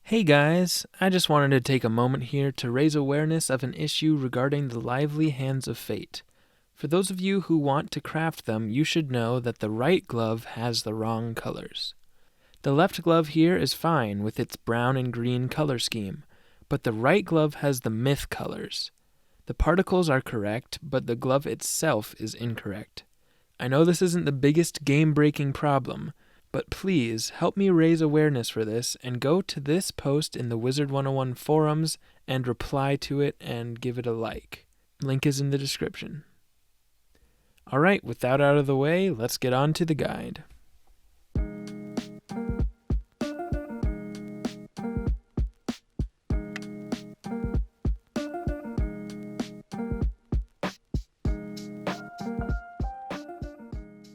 Hey guys, I just wanted to take a moment here to raise awareness of an issue regarding the lively hands of fate. For those of you who want to craft them, you should know that the right glove has the wrong colors. The left glove here is fine with its brown and green color scheme, but the right glove has the myth colors. The particles are correct, but the glove itself is incorrect. I know this isn't the biggest game-breaking problem, but please help me raise awareness for this and go to this post in the Wizard101 forums and reply to it and give it a like. Link is in the description. Alright, with that out of the way, let's get on to the guide.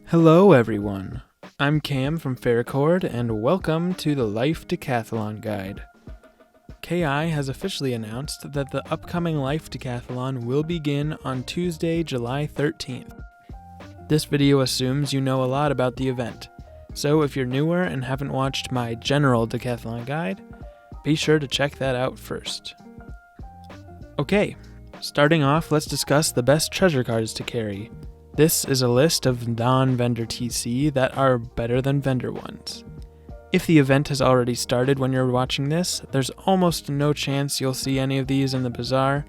Hello everyone. I'm Cam from Faircord, and welcome to the Life Decathalon Guide. KI has officially announced that the upcoming Life Decathalon will begin on Tuesday, July 13th. This video assumes you know a lot about the event, so if you're newer and haven't watched my general decathlon guide, be sure to check that out first. Okay, starting off, let's discuss the best treasure cards to carry. This is a list of non-vendor TC that are better than vendor ones. If the event has already started when you're watching this, there's almost no chance you'll see any of these in the bazaar,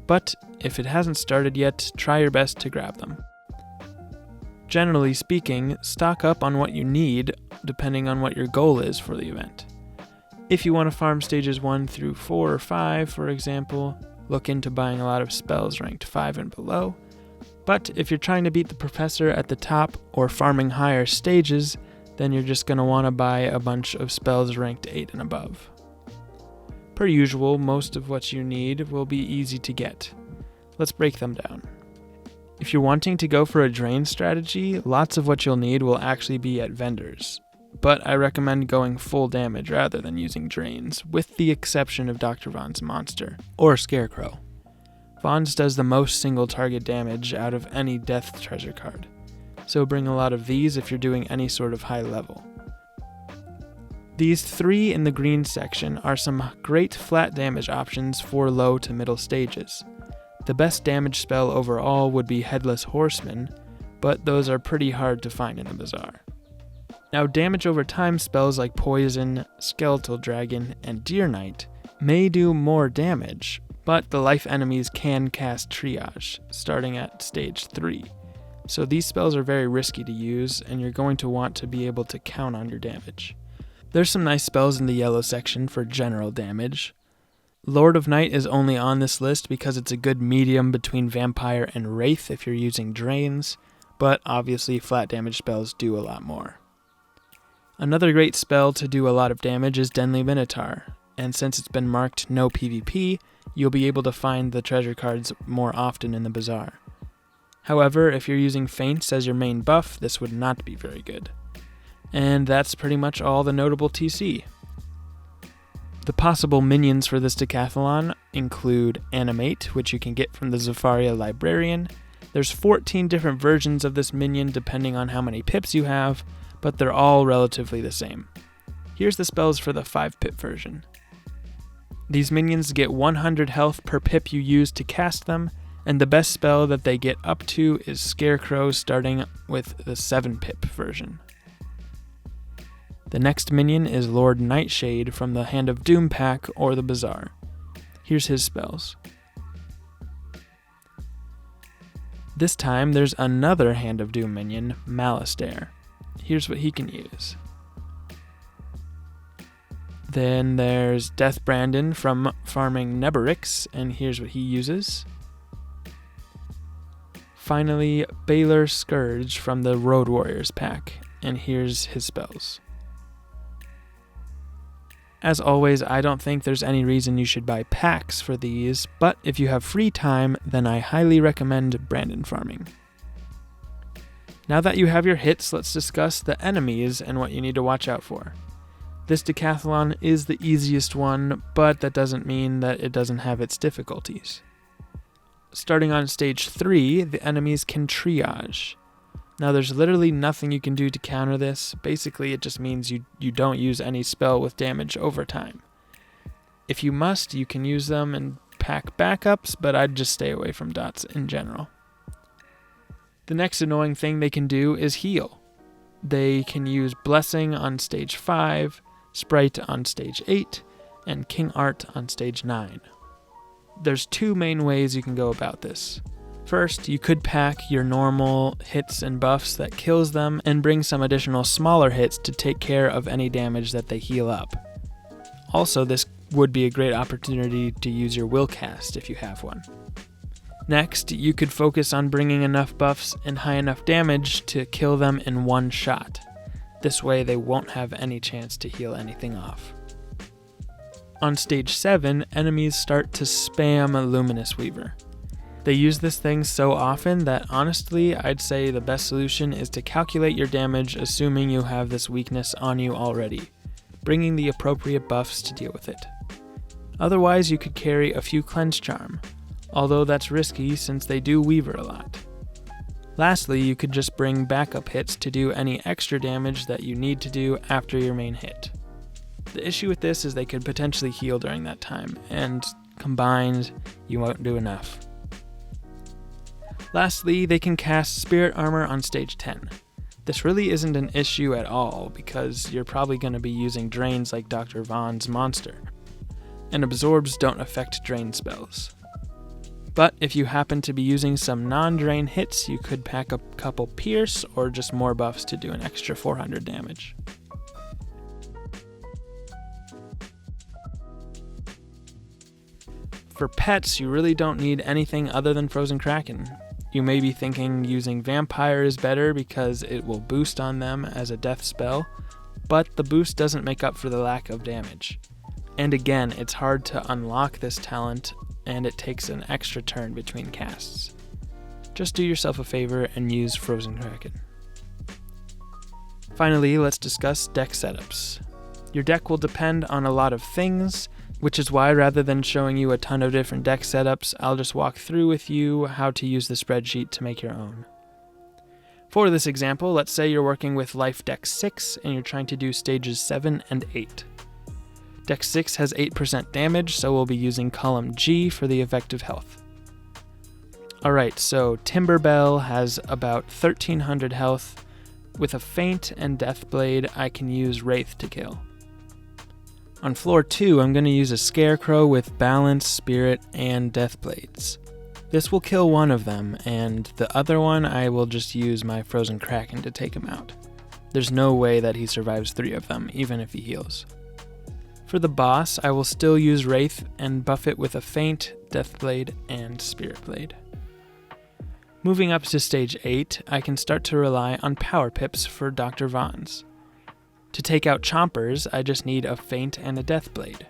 but if it hasn't started yet, try your best to grab them. Generally speaking, stock up on what you need depending on what your goal is for the event. If you want to farm stages 1 through 4 or 5, for example, look into buying a lot of spells ranked 5 and below. But if you're trying to beat the professor at the top or farming higher stages, then you're just going to want to buy a bunch of spells ranked 8 and above. Per usual, most of what you need will be easy to get. Let's break them down. If you're wanting to go for a drain strategy, lots of what you'll need will actually be at vendors. But I recommend going full damage rather than using drains, with the exception of Dr. Von's monster, or Scarecrow. Von's does the most single target damage out of any death treasure card, so bring a lot of these if you're doing any sort of high level. These 3 in the green section are some great flat damage options for low to middle stages. The best damage spell overall would be Headless Horseman, but those are pretty hard to find in the bazaar. Now, damage over time spells like Poison, Skeletal Dragon, and Deer Knight may do more damage, but the life enemies can cast Triage, starting at stage 3. So these spells are very risky to use, and you're going to want to be able to count on your damage. There's some nice spells in the yellow section for general damage. Lord of Night is only on this list because it's a good medium between Vampire and Wraith if you're using drains, but obviously flat damage spells do a lot more. Another great spell to do a lot of damage is Denly Minotaur, and since it's been marked no PvP, you'll be able to find the treasure cards more often in the bazaar. However, if you're using Feints as your main buff, this would not be very good. And that's pretty much all the notable TC. The possible minions for this decathlon include Animate, which you can get from the Zafaria Librarian. There's 14 different versions of this minion depending on how many pips you have, but they're all relatively the same. Here's the spells for the 5-pip version. These minions get 100 health per pip you use to cast them, and the best spell that they get up to is Scarecrow, starting with the 7-pip version. The next minion is Lord Nightshade from the Hand of Doom pack or the Bazaar. Here's his spells. This time there's another Hand of Doom minion, Malistaire. Here's what he can use. Then there's Death Brandon from farming Neberix, and here's what he uses. Finally, Baylor Scourge from the Road Warriors pack, and here's his spells. As always, I don't think there's any reason you should buy packs for these, but if you have free time, then I highly recommend Brandon farming. Now that you have your hits, let's discuss the enemies and what you need to watch out for. This decathlon is the easiest one, but that doesn't mean that it doesn't have its difficulties. Starting on stage 3, the enemies can triage. Now there's literally nothing you can do to counter this. Basically it just means you don't use any spell with damage over time. If you must, you can use them and pack backups, but I'd just stay away from dots in general. The next annoying thing they can do is heal. They can use Blessing on stage 5, Sprite on stage 8, and King Art on stage 9. There's two main ways you can go about this. First, you could pack your normal hits and buffs that kills them and bring some additional smaller hits to take care of any damage that they heal up. Also, this would be a great opportunity to use your will cast if you have one. Next, you could focus on bringing enough buffs and high enough damage to kill them in one shot. This way they won't have any chance to heal anything off. On stage 7, enemies start to spam Luminous Weaver. They use this thing so often that honestly, I'd say the best solution is to calculate your damage assuming you have this weakness on you already, bringing the appropriate buffs to deal with it. Otherwise, you could carry a few Cleanse Charm, although that's risky since they do Weaver a lot. Lastly, you could just bring backup hits to do any extra damage that you need to do after your main hit. The issue with this is they could potentially heal during that time, and combined, you won't do enough. Lastly, they can cast Spirit Armor on stage 10. This really isn't an issue at all because you're probably going to be using drains like Dr. Vaughn's monster, and absorbs don't affect drain spells. But if you happen to be using some non-drain hits, you could pack a couple Pierce or just more buffs to do an extra 400 damage. For pets, you really don't need anything other than Frozen Kraken. You may be thinking using Vampire is better because it will boost on them as a death spell, but the boost doesn't make up for the lack of damage. And again, it's hard to unlock this talent, and it takes an extra turn between casts. Just do yourself a favor and use Frozen Kraken. Finally, let's discuss deck setups. Your deck will depend on a lot of things, which is why rather than showing you a ton of different deck setups, I'll just walk through with you how to use the spreadsheet to make your own. For this example, let's say you're working with Life Deck 6 and you're trying to do stages 7 and 8. Deck 6 has 8% damage, so we'll be using column G for the effective health. Alright, so Timberbell has about 1300 health. With a Feint and Deathblade, I can use Wraith to kill. On floor 2, I'm going to use a Scarecrow with Balance, Spirit, and Deathblades. This will kill one of them, and the other one I will just use my Frozen Kraken to take him out. There's no way that he survives 3 of them, even if he heals. For the boss, I will still use Wraith and buff it with a Feint, Deathblade, and Spirit Blade. Moving up to stage 8, I can start to rely on Power Pips for Dr. Vaughn's. To take out Chompers, I just need a Feint and a Deathblade.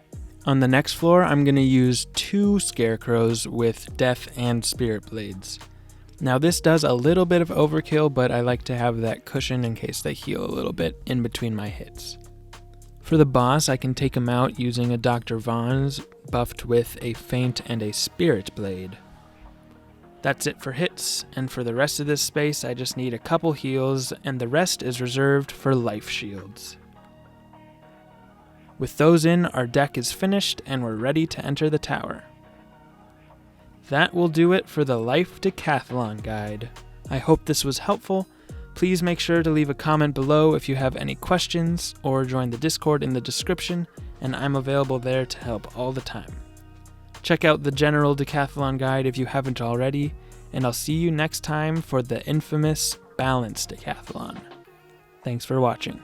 On the next floor, I'm going to use 2 Scarecrows with Death and Spirit Blades. Now this does a little bit of overkill, but I like to have that cushion in case they heal a little bit in between my hits. For the boss, I can take him out using a Dr. Vaughn's buffed with a Feint and a Spirit Blade. That's it for hits, and for the rest of this space I just need a couple heals, and the rest is reserved for life shields. With those in, our deck is finished and we're ready to enter the tower. That will do it for the Life Decathalon guide. I hope this was helpful. Please make sure to leave a comment below if you have any questions, or join the Discord in the description, and I'm available there to help all the time. Check out the general Decathalon guide if you haven't already, and I'll see you next time for the infamous Balance Decathalon. Thanks for watching.